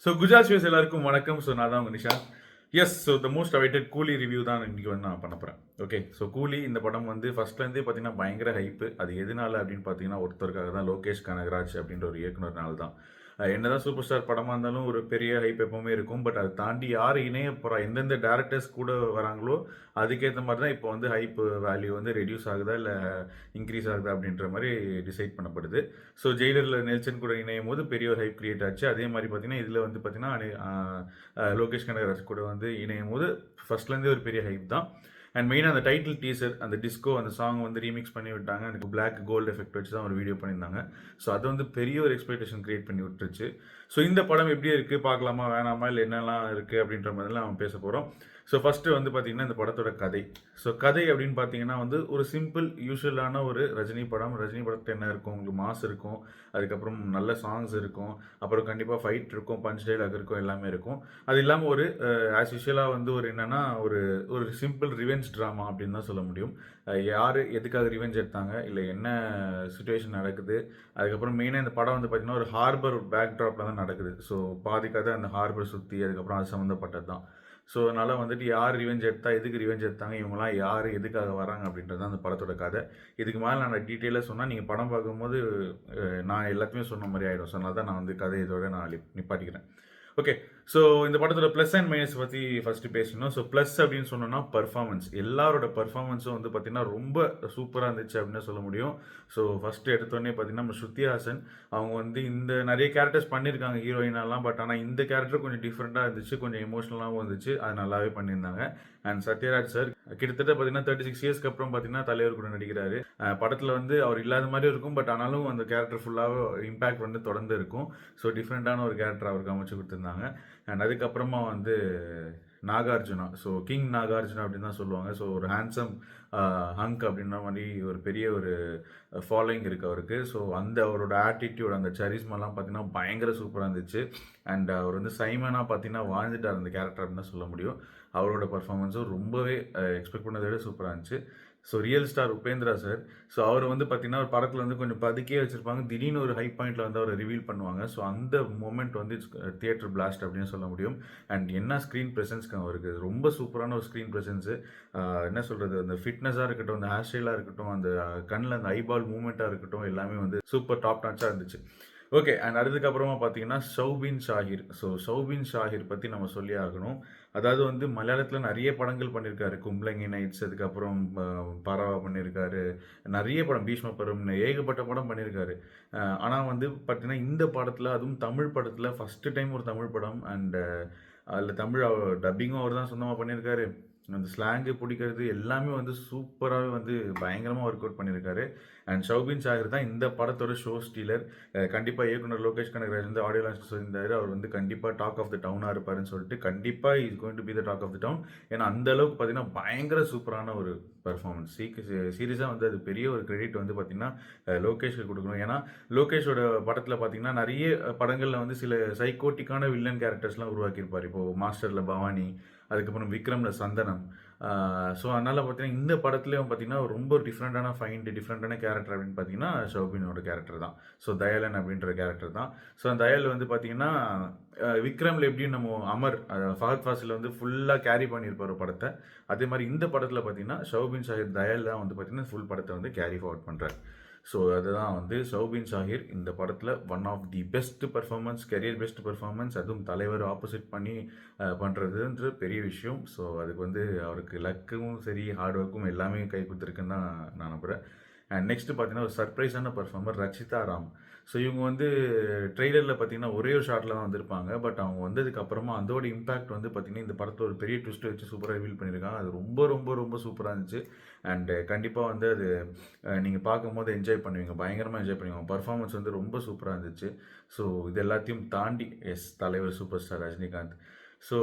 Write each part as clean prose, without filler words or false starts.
So Gujarat shows எல்லாருக்கும் வணக்கம். So நான் தான் உங்கள் Nisha. Yes, so the most awaited Coolie review தான் இன்னைக்கு வந்து நான் பண்ண போகிறேன். ஓகே, ஸோ கூலி இந்த படம் வந்து ஃபர்ஸ்ட்லேருந்தே பார்த்தீங்கன்னா பயங்கர ஹைப்பு. அது எதனால அப்படின்னு பார்த்தீங்கன்னா ஒருத்தருக்காக தான், லோகேஷ் கனகராஜ் அப்படின்ற ஒரு இயக்குனர்னால தான். என்னதான் சூப்பர் ஸ்டார் படமாக இருந்தாலும் ஒரு பெரிய ஹைப் எப்பவுமே இருக்கும். பட் அதை தாண்டி யார் இணைய போகிறா, எந்தெந்த டேரக்டர்ஸ் கூட வராங்களோ அதுக்கேற்ற மாதிரி தான் இப்போ வந்து ஹைப் வேல்யூ வந்து ரெடியூஸ் ஆகுதா இல்லை இன்க்ரீஸ் ஆகுதா அப்படின்ற மாதிரி டிசைட் பண்ணப்படுது. ஸோ ஜெயிலரில் நெல்சன் கூட இணையும் போது பெரிய ஒரு ஹைப் கிரியேட் ஆச்சு. அதே மாதிரி பார்த்தீங்கன்னா இதில் வந்து பார்த்தீங்கன்னா லோகேஷ் கனகராஜ் கூட வந்து இணையும் போது ஃபர்ஸ்ட்லேருந்தே ஒரு பெரிய ஹைப் தான். அண்ட் மெயினாக அந்த டைட்டில் டீசர், அந்த டிஸ்கோ, அந்த சாங் வந்து ரீமிக்ஸ் பண்ணி விட்டாங்க. எனக்கு பிளாக் கோல்டு எஃபெக்ட் வச்சு தான் ஒரு வீடியோ பண்ணியிருந்தாங்க. ஸோ அது வந்து பெரிய ஒரு எக்ஸ்பெக்டேஷன் கிரியேட் பண்ணி விட்டுருச்சு. ஸோ இந்த படம் எப்படி இருக்குது, பார்க்கலாமா வேணாமா, இல்லை என்னெல்லாம் இருக்குது அப்படின்ற மாதிரிலாம் நம்ம பேச போகிறோம். ஸோ ஃபஸ்ட்டு வந்து பார்த்திங்கன்னா இந்த படத்தோட கதை. ஸோ கதை அப்படின்னு பார்த்தீங்கன்னா வந்து ஒரு சிம்பிள் யூஸ்வலான ஒரு ரஜினி படம். ரஜினி படத்தில் என்ன இருக்கும், உங்களுக்கு மாஸ் இருக்கும், அதுக்கப்புறம் நல்ல சாங்ஸ் இருக்கும், அப்புறம் கண்டிப்பாக ஃபைட் இருக்கும், பஞ்ச் டைலாக் இருக்கும், எல்லாமே இருக்கும். அது இல்லாமல் ஒரு ஆஸ் யூஷுவலாக வந்து ஒரு என்னென்னா ஒரு ஒரு சிம்பிள் ரிவெஞ்ச் ட்ராமா அப்படின்னு தான் சொல்ல முடியும். யார் எதுக்காக ரிவெஞ்ச் எடுத்தாங்க, இல்லை என்ன சுச்சுவேஷன் நடக்குது, அதுக்கப்புறம் மெயினாக இந்த படம் வந்து பார்த்திங்கன்னா ஒரு ஹார்பர் பேக் ட்ராப்பில் தான் நடக்குது. ஸோ பாதி கதை அந்த ஹார்பர் சுற்றி, அதுக்கப்புறம் அது சம்மந்தப்பட்டது தான். ஸோ அதனால் வந்துட்டு யார் ரிவெஞ்ச் எடுத்தா, எதுக்கு ரிவெஞ்ச் எடுத்தாங்க, இவங்களாம் யார், எதுக்காக வராங்க அப்படின்றது தான் அந்த படத்தோட கதை. இதுக்கு மேலே நான் டீட்டெயிலாக சொன்னால் நீங்கள் படம் பார்க்கும்போது நான் எல்லாத்தையுமே சொன்ன மாதிரி ஆகிடும். ஸோ அதனால தான் நான் வந்து கதை இதோட நான் நிப்பாட்டிக்கிறேன். ஓகே, ஸோ இந்த படத்தோட ப்ளஸ் அண்ட் மைனஸ் பற்றி ஃபஸ்ட்டு பேசணும். ஸோ ப்ளஸ் அப்படின்னு சொன்னோன்னா பர்ஃபார்மன்ஸ். எல்லாரோட பர்ஃபார்மன்ஸும் வந்து பார்த்திங்கன்னா ரொம்ப சூப்பராக இருந்துச்சு அப்படின்னு சொல்ல முடியும். ஸோ ஃபஸ்ட்டு எடுத்தோடனே பார்த்திங்கன்னா நம்ம ஸ்ருதி ஹாசன் அவங்க வந்து இந்த நிறைய கேரக்டர்ஸ் பண்ணியிருக்காங்க ஹீரோயினெல்லாம். பட் ஆனால் இந்த கேரக்டர் கொஞ்சம் டிஃப்ரெண்ட்டாக இருந்துச்சு, கொஞ்சம் எமோஷ்னலாகவும் இருந்துச்சு. அது நல்லாவே பண்ணியிருந்தாங்க. அண்ட் சத்யராஜ் சார் கிட்டத்தட்ட பார்த்தீங்கன்னா 36 இயர்ஸ்க்கு அப்புறம் பார்த்தீங்கன்னா தலைவர் கூட நடிக்கிறாரு. படத்தில் வந்து அவர் இல்லாத மாதிரி இருக்கும், பட் ஆனாலும் அந்த கேரக்டர் ஃபுல்லாக இம்பேக்ட் வந்து தொடர்ந்து இருக்கும். ஸோ டிஃப்ரெண்ட்டான ஒரு கேரக்டர் அவருக்கு அமைச்சு கொடுத்துருந்தாங்க. அண்ட் அதுக்கப்புறமா வந்து நாகார்ஜுனா, ஸோ கிங் நாகார்ஜுனா அப்படின்னு தான் சொல்லுவாங்க. ஸோ ஒரு ஹேண்ட்ஸம் ஹங்க் அப்படின்ற மாதிரி ஒரு பெரிய ஒரு ஃபாலோயிங் இருக்குது அவருக்கு. ஸோ அந்த அவரோட ஆட்டிடியூட், அந்த சரிஸ்மெல்லாம் பார்த்தீங்கன்னா பயங்கர சூப்பராக இருந்துச்சு. அண்ட் அவர் வந்து சைமனாக பார்த்தீங்கன்னா வாழ்ந்துட்டார் அந்த கேரக்டர் அப்படின்னு தான் சொல்ல முடியும். அவரோட பர்ஃபார்மன்ஸும் ரொம்பவே எக்ஸ்பெக்ட் பண்ணதை விட சூப்பராக இருந்துச்சு. So real star Upendra sir, so அவர் வந்து பார்த்தீங்கன்னா ஒரு படத்தில் வந்து கொஞ்சம் பதுக்கியே வச்சுருப்பாங்க, திடீர்னு ஒரு ஹை பாயிண்டில் வந்து அவரை ரிவீல் பண்ணுவாங்க. ஸோ அந்த மூமெண்ட் வந்து தியேட்டர் பிளாஸ்ட் அப்படின்னு சொல்ல முடியும். அண்ட் என்ன ஸ்க்ரீன் ப்ரெசன்ஸ்க்கு அவருக்கு ரொம்ப சூப்பரான ஒரு ஸ்க்ரீன் ப்ரெசன்ஸு. என்ன சொல்கிறது, அந்த ஃபிட்னஸாக இருக்கட்டும், அந்த ஹேர் ஸ்டைலாக இருக்கட்டும், அந்த கண்ணில் அந்த ஐபால் மூமெண்ட்டாக இருக்கட்டும், எல்லாமே வந்து சூப்பர் டாப் நாச்சாக இருந்துச்சு. ஓகே, அண்ட் அதுக்கப்புறமா பார்த்தீங்கன்னா ஷௌபின் ஷாஹிர். ஸோ ஷௌபின் ஷாஹிர் பற்றி நம்ம சொல்லி ஆகணும். அதாவது வந்து மலையாளத்தில் நிறைய படங்கள் பண்ணியிருக்காரு. கும்பலங்கி நைட்ஸ், அதுக்கப்புறம் பரவா பண்ணியிருக்காரு, நிறைய படம், பீஷ்ம பருவம்னு ஏகப்பட்ட படம் பண்ணியிருக்காரு. ஆனால் வந்து பார்த்தீங்கன்னா இந்த படத்தில், அதுவும் தமிழ் படத்தில் ஃபஸ்ட்டு டைம் ஒரு தமிழ் படம். அண்ட் அதில் தமிழ் டப்பிங்கும் அவர் தான் சொந்தமாக பண்ணியிருக்காரு. அந்த ஸ்லாங்கு பிடிக்கிறது எல்லாமே வந்து சூப்பராகவே வந்து பயங்கரமாக ஒர்க் அவுட் பண்ணியிருக்காரு. அண்ட் ஷௌபின் ஷாஹிர் தான் இந்த படத்தோட ஷோ ஸ்டீலர். கண்டிப்பாக இயக்குனர் லோகேஷ் கனகராஜ் வந்து ஆடியோ லான்ச் சொல்லியிருந்தார், அவர் வந்து கண்டிப்பாக டாக் ஆஃப் த டவுனாக இருப்பாருன்னு சொல்லிட்டு. கண்டிப்பாக is going to be the talk of the town. ஏன்னா அந்த அளவுக்கு பார்த்தீங்கன்னா பயங்கர சூப்பரான ஒரு பர்ஃபார்மன்ஸ். சீரியஸாக வந்து அது பெரிய ஒரு கிரெடிட் வந்து பார்த்தீங்கன்னா லோகேஷ்க்கு கொடுக்கணும். ஏன்னா லோகேஷோட படத்தில் பார்த்தீங்கன்னா நிறைய படங்களில் வந்து சில சைக்கோட்டிக்கான வில்லன் கேரக்டர்ஸ்லாம் உருவாக்கியிருப்பார். இப்போது மாஸ்டரில் பவானி, அதுக்கப்புறம் விக்ரமில் சந்தனம். ஸோ அதனால் பார்த்தீங்கன்னா இந்த படத்துலேயும் பார்த்தீங்கன்னா ரொம்ப டிஃப்ரெண்ட்டான கேரக்டர் அப்படின்னு பார்த்தீங்கன்னா ஷௌபினோட கேரக்டர் தான். ஸோ தயாளன் அப்படின்ற கேரக்டர் தான். ஸோ அந்த தயால் வந்து பார்த்தீங்கன்னா விக்ரமில் எப்படியும் நம்ம அமர் ஃபஹத் ஃபாசில் வந்து ஃபுல்லாக கேரி பண்ணியிருப்பார் படத்தை. அதே மாதிரி இந்த படத்தில் பார்த்தீங்கன்னா ஷௌபின் ஷாஹிர் தயால் தான் வந்து பார்த்தீங்கன்னா ஃபுல் படத்தை வந்து கேரி ஃபார்வர்ட் பண்ணுறார். ஸோ அதுதான் வந்து ஷௌபின் ஷாஹிர் இந்த படத்தில் one of the best performance, career best performance. அதுவும் தலைவர் ஆப்போசிட் பண்ணி பண்ணுறதுன்ற பெரிய விஷயம். ஸோ அதுக்கு வந்து அவருக்கு லக்கும் சரி, ஹார்ட் ஒர்க்கும் எல்லாமே கை கொடுத்துருக்குன்னு தான் நான் நம்புகிறேன். அண்ட் நெக்ஸ்ட்டு பார்த்தீங்கன்னா ஒரு சர்ப்ரைஸான பர்ஃபார்மர் ரச்சிதா ராம். ஸோ இவங்க வந்து ட்ரெய்லரில் பார்த்தீங்கன்னா ஒரே ஒரு ஷாட்டில் தான் வந்திருப்பாங்க. பட் அவங்க வந்ததுக்கு அப்புறமா அதோட இம்பாக்ட் வந்து பார்த்தீங்கன்னா இந்த படத்தை ஒரு பெரிய ட்விஸ்ட் வச்சு சூப்பராக ரிவீல் பண்ணியிருக்காங்க. அது ரொம்ப ரொம்ப ரொம்ப சூப்பராக இருந்துச்சு. அண்டு கண்டிப்பாக வந்து அது நீங்கள் பார்க்கும்போது என்ஜாய் பண்ணுவீங்க, பயங்கரமாக என்ஜாய் பண்ணுவீங்க. பர்ஃபார்மன்ஸ் வந்து ரொம்ப சூப்பராக இருந்துச்சு. ஸோ இது எல்லாத்தையும் தாண்டி தலைவர் சூப்பர் ஸ்டார் ரஜினிகாந்த். ஸோ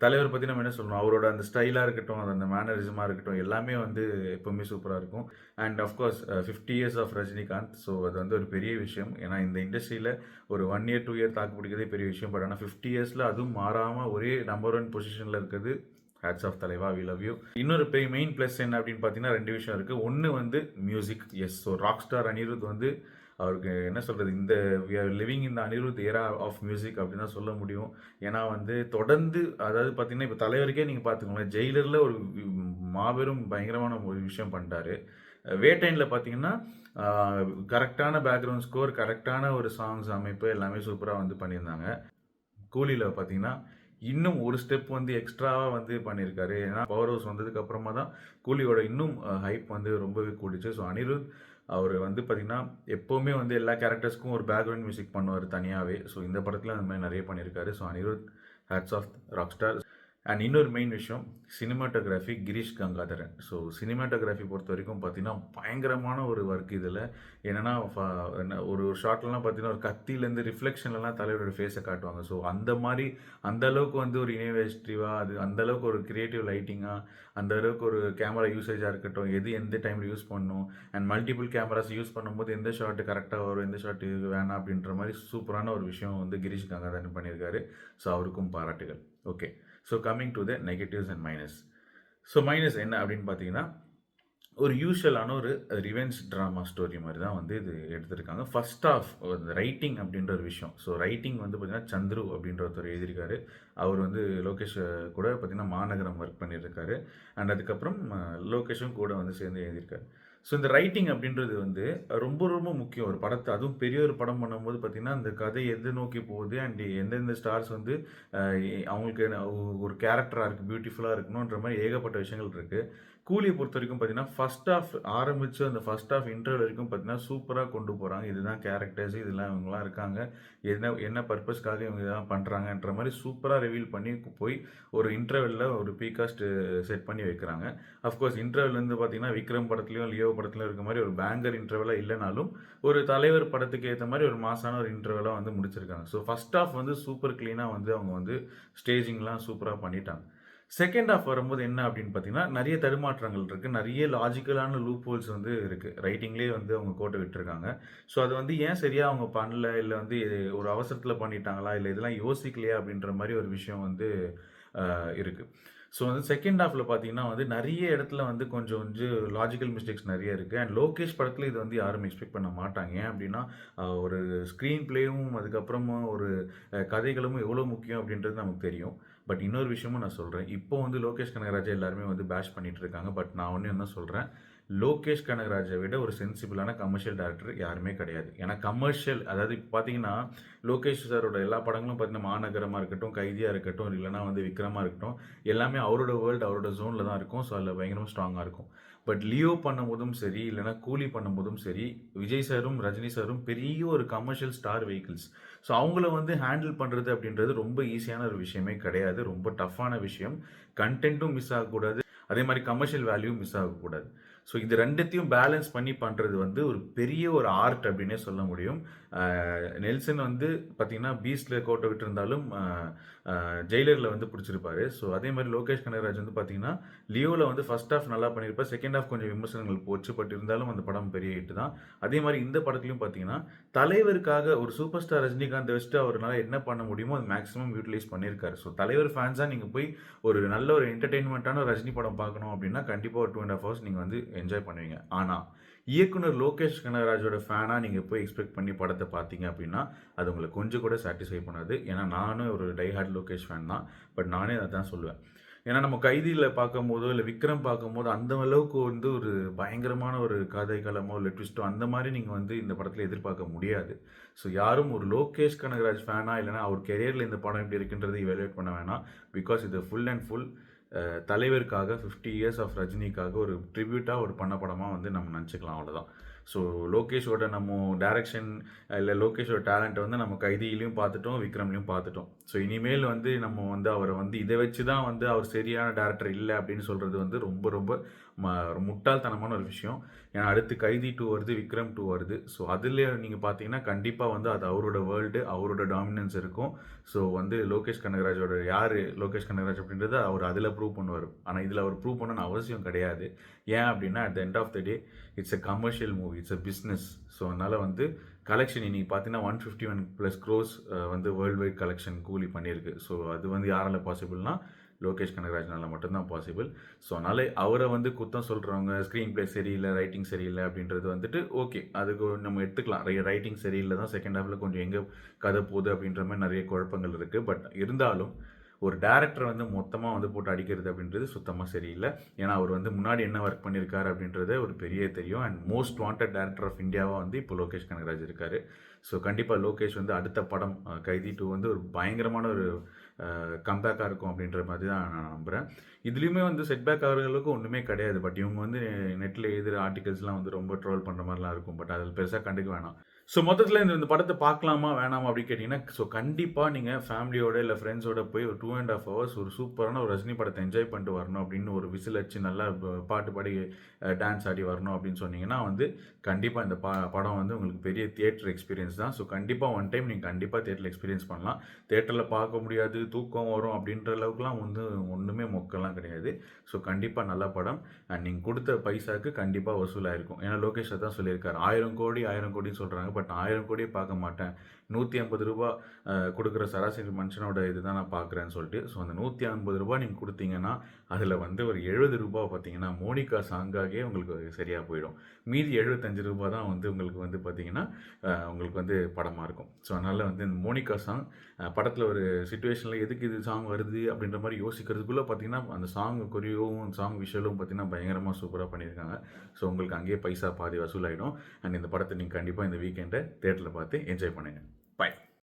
தலைவர் பற்றி நம்ம என்ன சொல்லணும், அவரோட அந்த ஸ்டைலாக இருக்கட்டும், அந்த மேனரிசமாக இருக்கட்டும், எல்லாமே வந்து எப்போவுமே சூப்பராக இருக்கும். And of course 50 years of Rajinikanth. So அது வந்து ஒரு பெரிய விஷயம். ஏன்னா இந்த இண்டஸ்ட்ரியில் ஒரு 1 இயர் 2 இயர் தாக்கு பிடிக்கிறதே பெரிய விஷயம். பட் ஆனால் 50 இயர்ஸில் அதுவும் மாறாமல் ஒரே நம்பர் 1 பொசிஷனில் இருக்கிறது ஹேட்ஸ் ஆஃப் தலைவா, வி லவ் யூ. இன்னொரு மெயின் ப்ளஸ் என்ன அப்படின்னு பார்த்தீங்கன்னா 2 விஷயம் இருக்குது. ஒன்று வந்து music. Yes, so rock star Anirudh வந்து அவருக்கு என்ன சொல்கிறது, இந்த வி ஆர் லிவிங் இந்த அனிருத் ஏரா ஆஃப் மியூசிக் அப்படின்னு தான் சொல்ல முடியும். ஏன்னா வந்து தொடர்ந்து அதாவது பார்த்தீங்கன்னா, இப்போ தலைவருக்கே நீங்கள் பார்த்துக்கோங்களேன், ஜெயிலரில் ஒரு மாபெரும் பயங்கரமான ஒரு விஷயம் பண்ணிட்டாரு. வேட்டையனில் பார்த்தீங்கன்னா, கரெக்டான பேக்ரவுண்ட் ஸ்கோர், கரெக்டான ஒரு சாங்ஸ் அமைப்பு எல்லாமே சூப்பராக வந்து பண்ணியிருந்தாங்க. கூலியில் பார்த்தீங்கன்னா, இன்னும் ஒரு ஸ்டெப் வந்து எக்ஸ்ட்ராவா வந்து பண்ணியிருக்காரு. ஏன்னா பவர் ஹவுஸ் வந்ததுக்கு அப்புறமா தான் கூலியோட இன்னும் ஹைப் வந்து ரொம்பவே கூடிச்சு. ஸோ அனிருத் அவர் வந்து பார்த்தீங்கன்னா, எப்பவுமே வந்து எல்லா கேரக்டர்ஸ்க்கும் ஒரு பேக்ரவுண்ட் மியூசிக் பண்ணுவார் தனியாவே. ஸோ இந்த படத்துல அந்த மாரி நெறைய பண்ணியிருக்காரு. So Anirudh hats off rock star. And இன்னொரு மெயின் விஷயம், cinematography Girish Gangadharan. So cinematography பொறுத்தவரைக்கும் பார்த்தீங்கன்னா, பயங்கரமான ஒரு ஒர்க் இதில. என்னன்னா, ஒரு ஷாட்லலாம் பார்த்தீங்கன்னா, ஒரு கத்தியிலேருந்து ரிஃப்ளெக்ஷன்லலாம் தலைவரோட ஃபேஸை காட்டுவாங்க. ஸோ அந்த மாரி அந்த அளவுக்கு வந்து ஒரு இனோவேட்டிவா, அது அந்த அளவுக்கு ஒரு கிரியேட்டிவ் லைட்டிங்கா, அந்த அளவுக்கு ஒரு கேமரா யூசேஜா இருக்கட்டும், எது எந்த டைம்ல யூஸ் பண்ணணும், அண்ட் மல்டிபிள் கேமராஸ் யூஸ் பண்ணும்போது எந்த ஷாட் கரெக்ட்டா வரும், எந்த ஷாட் வேணாம் அப்படின்ற மாரி சூப்பரான ஒரு விஷயம் வந்து கிரீஷ் கங்காதரன் பண்ணியிருக்காரு. ஸோ அவருக்கும் பாராட்டுகள். Okay. So coming to the negatives and minus. So minus என்ன அப்படின்னு பார்த்தீங்கன்னா, ஒரு யூஷுவலான ஒரு ரிவெஞ்ச் ட்ராமா ஸ்டோரி மாதிரி தான் வந்து இது எடுத்திருக்காங்க. ஃபர்ஸ்ட் ஆஃப் அந்த ரைட்டிங் அப்படின்ற ஒரு விஷயம். ஸோ ரைட்டிங் வந்து பார்த்தீங்கன்னா, சந்துரு அப்படின்ற ஒருத்தர் எழுதியிருக்காரு. அவர் வந்து லோகேஷ் கூட பார்த்தீங்கன்னா, மாநகரம் ஒர்க் பண்ணியிருக்காரு. அண்ட் அதுக்கப்புறம் லோகேஷும் கூட வந்து சேர்ந்து எழுதியிருக்காரு. ஸோ இந்த ரைட்டிங் அப்படின்றது வந்து ரொம்ப ரொம்ப முக்கியம். ஒரு படத்தை அதுவும் பெரிய ஒரு படம் பண்ணும்போது பார்த்தீங்கன்னா, அந்த கதை எது நோக்கி போகுது அண்ட் எந்தெந்த ஸ்டார்ஸ் வந்து அவங்களுக்கு ஒரு கேரக்டர் ஆர்க் பியூட்டிஃபுல்லாக இருக்கணுன்ற மாதிரி ஏகப்பட்ட விஷயங்கள் இருக்குது. கூலியை பொறுத்த வரைக்கும் பார்த்தீங்கன்னா, ஃபர்ஸ்ட் ஆஃப் ஆரம்பிச்சு அந்த ஃபர்ஸ்ட் ஆஃப் இன்டர்வல் வரைக்கும் பார்த்தீங்கன்னா, சூப்பராக கொண்டு போகிறாங்க. இதுதான் கேரக்டர்ஸ், இதெல்லாம் இவங்கலாம் இருக்காங்க, என்ன என்ன பர்பஸ்க்காக இவங்க இதெல்லாம் பண்ணுறாங்கன்ற மாதிரி சூப்பராக ரிவீல் பண்ணி போய் ஒரு இன்டர்வெல்ல ஒரு பீகாஸ்ட் செட் பண்ணி வைக்கிறாங்க. அஃப்கோர்ஸ் இன்டர்வல் வந்து பார்த்தீங்கன்னா, விக்ரம் படத்துலையும் லியோ படத்துலையும் இருக்க மாதிரி ஒரு பேங்கர் இன்டர்வலாக இல்லைனாலும், ஒரு தலைவர் படத்துக்கு ஏற்ற மாதிரி ஒரு மாசான ஒரு இன்டர்வலாக வந்து முடிச்சிருக்காங்க. ஸோ ஃபர்ஸ்ட் ஆஃப் வந்து சூப்பர் க்ளீனாக வந்து அவங்க வந்து ஸ்டேஜிங்லாம் சூப்பராக பண்ணிட்டாங்க. செகண்ட் ஹாஃப் வரும்போது என்ன அப்படின்னு பார்த்தீங்கன்னா, நெறைய தடுமாற்றங்கள் இருக்கு. நெறைய லாஜிக்கலான லூப் ஹோல்ஸ் வந்து இருக்கு. ரைட்டிங்லேயே வந்து அவங்க கோட்ட விட்டுருக்காங்க. ஸோ அது வந்து ஏன் சரியா அவங்க பண்ணல, இல்ல வந்து ஒரு அவசரத்தில பண்ணிட்டாங்களா, இல்ல இதெல்லாம் யோசிக்கலையா அப்படின்ற மாரி ஒரு விஷயம் வந்து இருக்கு. ஸோ வந்து செகண்ட் ஹாஃப்ல பார்த்தீங்கன்னா வந்து நெறைய இடத்துல வந்து கொஞ்சம் கொஞ்சம் லாஜிக்கல் மிஸ்டேக்ஸ் நெறைய இருக்கு. அண்ட் லோகேஷ் படத்துல இது வந்து யாரும் எக்ஸ்பெக்ட் பண்ண மாட்டாங்க. ஏன் அப்படின்னா, ஒரு ஸ்க்ரீன் பிளேவும் அதுக்கப்புறமா ஒரு கதைகளும் எவ்வளோ முக்கியம் அப்படின்றது நமக்கு தெரியும். பட் இன்னொரு விஷயமும் நான் சொல்றேன். இப்போ வந்து லோகேஷ் கனகராஜா எல்லாருமே வந்து பேஷ் பண்ணிட்டு இருக்காங்க. பட் நான் ஒண்ணு என்ன சொல்றேன், லோகேஷ் கனகராஜை விட ஒரு சென்சிபிளான கமர்ஷியல் டைரக்டர் யாருமே கிடையாது. ஏன்னா கமர்ஷியல் அதாவது இப்போ பார்த்தீங்கன்னா, லோகேஷ் சாரோட எல்லா படங்களும் பார்த்தீங்கன்னா, மாநகரமா இருக்கட்டும், கைதியா இருக்கட்டும், இல்லைனா வந்து விக்ரமா இருக்கட்டும், எல்லாமே அவரோட வேர்ல்டு, அவரோட ஜோன்ல தான் இருக்கும். ஸோ அதில பயங்கரமா ஸ்ட்ராங்கா இருக்கும். பட் லியோ பண்ணும்போதும் சரி, இல்லைனா கூலி பண்ணும்போதும் சரி, விஜய் சாரும், ரஜினி சாரும் பெரிய ஒரு கமர்ஷியல் ஸ்டார் வெஹிக்கிள்ஸ். ஸோ அவங்கள வந்து ஹேண்டில் பண்ணுறது அப்படின்றது ரொம்ப ஈஸியான ஒரு விஷயமே கிடையாது. ரொம்ப டஃப்பான விஷயம். கன்டென்ட்டும் மிஸ் ஆகக்கூடாது. அதே மாதிரி கமர்ஷியல் வேல்யூ மிஸ் ஆகக்கூடாது. ஸோ இது 2த்தையும் பேலன்ஸ் பண்ணி பண்ணுறது வந்து ஒரு பெரிய ஒரு ஆர்ட் அப்படின்னே சொல்ல முடியும். நெல்சன் வந்து பார்த்தீங்கன்னா, பீஸ்ட்ல கோட்ட விட்டிருந்தாலும் ஜெயிலர்ல வந்து பிடிச்சிருப்பாரு. ஸோ அதே மாதிரி லோகேஷ் கனகராஜ் வந்து பார்த்தீங்கன்னா, லியோல வந்து ஃபர்ஸ்ட் ஹாஃப் நல்லா பண்ணியிருப்பார். செகண்ட் ஹாஃப் கொஞ்சம் விமர்சனங்கள் போச்சு. பட் இருந்தாலும் அந்த படம் பெரிய ஹிட் தான். அதே மாதிரி இந்த படத்துலயும் பார்த்தீங்கன்னா, தலைவருக்காக ஒரு சூப்பர் ஸ்டார் ரஜினிகாந்த் வச்சுட்டு அவரால என்ன பண்ண முடியுமோ அது மேக்ஸிமம் யூட்டிலைஸ் பண்ணியிருக்காரு. ஸோ தலைவர் ஃபேன்ஸா நீங்க போய் ஒரு நல்ல ஒரு என்டர்டெயின்மெண்ட்டான ரஜினி படம் பார்க்கணும் அப்படின்னா, கண்டிப்பா ஒரு 2 1/2 ஹவர்ஸ் நீங்க வந்து என்ஜாய் பண்ணுவீங்க. ஆனா, இயக்குனர் லோகேஷ் கனகராஜோட ஃபேனா நீங்க போய் எக்ஸ்பெக்ட் பண்ணி படத்த பார்த்தீங்க அப்படின்னா, அது உங்கள கொஞ்சம் கூட சாட்டிஸ்ஃபை பண்ணாது. ஏன்னா நானும் ஒரு டை ஹார்ட் லோகேஷ் ஃபேன் தான். பட் நானே அதான் சொல்லுவேன். ஏன்னா நம்ம கைதியில பார்க்கும்போதோ, இல்ல விக்ரம் பார்க்கும்போது அந்த அளவுக்கு வந்து ஒரு பயங்கரமான ஒரு கதை களமோ, இல்ல ட்விஸ்ட்டோ அந்த மாரி நீங்க வந்து இந்த படத்துல எதிர்பார்க்க முடியாது. ஸோ யாரும் ஒரு லோகேஷ் கனகராஜ் ஃபேனா இல்லன்னா அவர் கெரியர்ல இந்த படம் எப்படி இருக்குன்றத இவாலுவேட் பண்ண வேணாம். பிகாஸ் இது ஃபுல் அண்ட் ஃபுல் தலைவருக்காக 50 இயர்ஸ் ஆஃப் ரஜினிக்காக ஒரு ட்ரிபியூட்டா ஒரு பண்ண படமா வந்து நம்ம நினச்சுக்கலாம் அவ்வளோதான். ஸோ லோகேஷோட நம்ம டைரக்ஷன் இல்ல லோகேஷோட டேலண்ட்ட வந்து நம்ம கைதியிலயும் பார்த்துட்டோம், விக்ரம்லயும் பார்த்துட்டோம். ஸோ இனிமேல் வந்து நம்ம வந்து அவர வந்து இத வச்சு தான் வந்து அவர் சரியான டைரக்டர் இல்ல அப்படின்னு சொல்றது வந்து ரொம்ப ரொம்ப முட்டாள்தனமான ஒரு விஷயம். ஏன்னா அடுத்து கைதி 2 வருது, விக்ரம் 2 வருது. ஸோ அதில நீங்க பார்த்தீங்கன்னா, கண்டிப்பா வந்து அது அவரோட வேர்ல்டு, அவரோட டாமினன்ஸ் இருக்கும். ஸோ வந்து லோகேஷ் கனகராஜோட யாரு லோகேஷ் கனகராஜ் அப்படின்றத அவர் அதில ப்ரூவ் பண்ணுவாரு. ஆனா இதில அவர் ப்ரூவ் பண்ணணும்னு அவசியம் கிடையாது. ஏன் அப்படின்னா, at the end of the day it's a commercial movie. It's a business. So அதனால வந்து கலெக்ஷன் இன்னைக்கு பார்த்தீங்கன்னா 151 ப்ளஸ் க்ரோர்ஸ் வந்து வேர்ல்டு வைட் கலெக்ஷன் கூலி பண்ணியிருக்கு. ஸோ அது வந்து யாரால பாசிபிள்னா லோகேஷ் கனகராஜனால மட்டும்தான் பாசிபிள். ஸோ அதனால் அவரை வந்து குத்தம் சொல்கிறவங்க ஸ்க்ரீன் ப்ளே சரியில்லை, ரைட்டிங் சரியில்லை அப்படின்றது வந்துட்டு ஓகே, அதுக்கு நம்ம எடுத்துக்கலாம். ரைட்டிங் சரியில்லை தான் செகண்ட் ஹாஃபில் கொஞ்சம் எங்கே கதை போகுது அப்படின்ற மாதிரி நிறைய குழப்பங்கள் இருக்குது. பட் இருந்தாலும் ஒரு டேரக்டரை வந்து மொத்தமாக வந்து போட்டு அடிக்கிறது அப்படின்றது சுத்தமாக சரியில்லை. ஏன்னா அவர் வந்து முன்னாடி என்ன ஒர்க் பண்ணியிருக்காரு அப்படின்றத ஒரு பெரிய தெரியும். And most wanted director of இந்தியாவாக வந்து இப்போ லோகேஷ் கனகராஜ் இருக்கார். ஸோ கண்டிப்பாக லோகேஷ் வந்து அடுத்த படம் கைதி 2 வந்து ஒரு பயங்கரமான ஒரு கம்பேக்காக இருக்கும் அப்படின்ற மாதிரி தான் நான் நம்புகிறேன். இதுலேயுமே வந்து செட்பேக் ஆகிறவங்களுக்கு ஒன்றுமே கிடையாது. பட் இவங்க வந்து நெட்டில் எழுதுகிற ஆர்டிகல்ஸ்லாம் வந்து ரொம்ப ட்ரோல் பண்ணுற மாதிரிலாம் இருக்கும். பட் அதில் பெருசாக கண்டுக்க வேணாம். ஸோ மொத்தத்தில் இந்த படத்தை பார்க்கலாமா வேணாமா அப்படின்னு கேட்டிங்கன்னா, ஸோ கண்டிப்பாக நீங்கள் ஃபேமிலியோட இல்லை ஃப்ரெண்ட்ஸோட போய் ஒரு 2.5 ஹவர்ஸ் ஒரு சூப்பரான ஒரு ரஜினி படத்தை என்ஜாய் பண்ணிட்டு வரணும் அப்படின்னு ஒரு விசில் அடிச்சு நல்லா பாட்டு பாடி டான்ஸ் ஆடி வரணும் அப்படின்னு சொன்னீங்கன்னா வந்து கண்டிப்பாக இந்த படம் வந்து உங்களுக்கு பெரிய தியேட்டர் எக்ஸ்பீரியன்ஸ் தான். ஸோ கண்டிப்பாக ஒன் டைம் நீங்கள் கண்டிப்பாக தியேட்டரில் எக்ஸ்பீரியன்ஸ் பண்ணலாம். தியேட்டரில் பார்க்க முடியாது, தூக்கம் வரும் அப்படின்ற அளவுக்குலாம் வந்து ஒன்றுமே மொக்கெல்லாம் கிடையாது. ஸோ கண்டிப்பாக நல்ல படம். அண்ட் நீங்கள் கொடுத்த பைசாவுக்கு கண்டிப்பாக வசூலாயிருக்கும். ஏன்னா லோகேஷ் தான் சொல்லியிருக்காரு, 1000 கோடி 1000 கோடின்னு சொல்கிறாங்க. பட் 1000 கோடியே பார்க்க மாட்டேன், 150 ரூபா கொடுக்குற சராசரி மனுஷனோட இதுதான் நான் பார்க்குறேன்னு சொல்லிட்டு. ஸோ அந்த 150 ரூபா நீங்கள் கொடுத்தீங்கன்னா அதில் வந்து ஒரு 70 ரூபா பார்த்தீங்கன்னா மோனிகா சாங்காகவே உங்களுக்கு சரியாக போயிடும். மீதி 75 ரூபா தான் வந்து உங்களுக்கு வந்து பார்த்தீங்கன்னா உங்களுக்கு வந்து படமாக இருக்கும். ஸோ அதனால் வந்து இந்த மோனிகா சாங் படத்தில் ஒரு சுச்சுவேஷனில் எதுக்கு இது சாங் வருது அப்படின்ற மாதிரி யோசிக்கிறதுக்குள்ளே பார்த்தீங்கன்னா அந்த சாங் கொரியோவும் சாங் விஷுவலும் பார்த்தீங்கன்னா பயங்கரமாக சூப்பராக பண்ணியிருக்காங்க. ஸோ உங்களுக்கு அங்கேயே பைசா பாதி வசூலாகிடும். அண்ட் இந்த படத்தை நீங்கள் கண்டிப்பாக இந்த வீக்கெண்டை தேட்டரில் பார்த்து என்ஜாய் பண்ணுங்கள். பாய்.